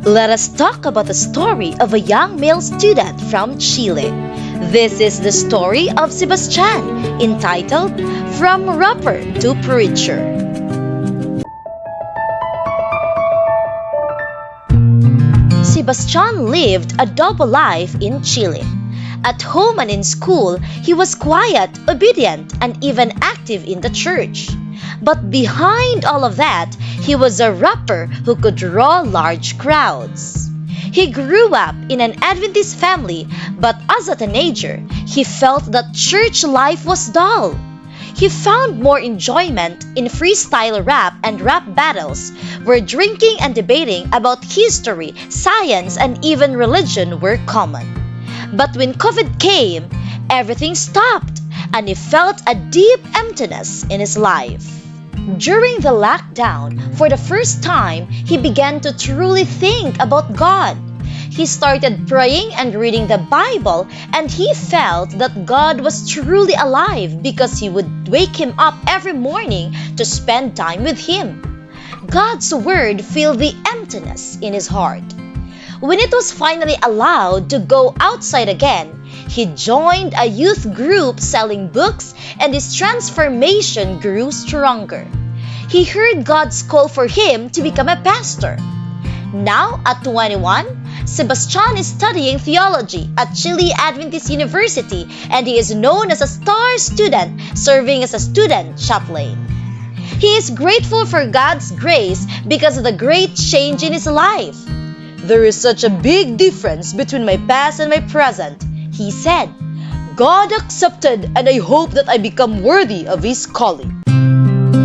Let us talk about the story of a young male student from Chile. This is the story of Sebastián, entitled From Rapper to Preacher. Sebastián lived a double life in Chile. At home and in school, he was quiet, obedient, and even active in the church. But behind all of that, he was a rapper who could draw large crowds. He grew up in an Adventist family, but as a teenager, he felt that church life was dull. He found more enjoyment in freestyle rap and rap battles, where drinking and debating about history, science, and even religion were common. But when COVID came, everything stopped, and he felt a deep emptiness in his life. During the lockdown, for the first time, he began to truly think about God. He started praying and reading the Bible, and he felt that God was truly alive because he would wake him up every morning to spend time with him. God's word filled the emptiness in his heart. When it was finally allowed to go outside again, he joined a youth group selling books, and his transformation grew stronger. He heard God's call for him to become a pastor. Now, at 21, Sebastián is studying theology at Chile Adventist University, and he is known as a star student, serving as a student chaplain. He is grateful for God's grace because of the great change in his life. "There is such a big difference between my past and my present," he said. "God accepted, and I hope that I become worthy of His calling."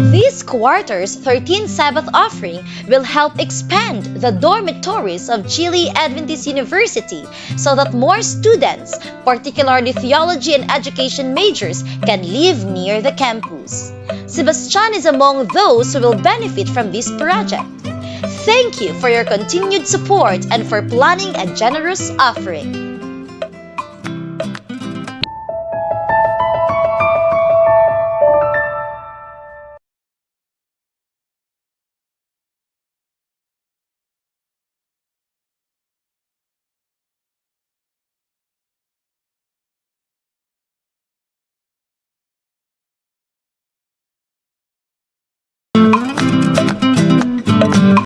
This quarter's 13th Sabbath offering will help expand the dormitories of Chile Adventist University so that more students, particularly theology and education majors, can live near the campus. Sebastián is among those who will benefit from this project. Thank you for your continued support and for planning a generous offering.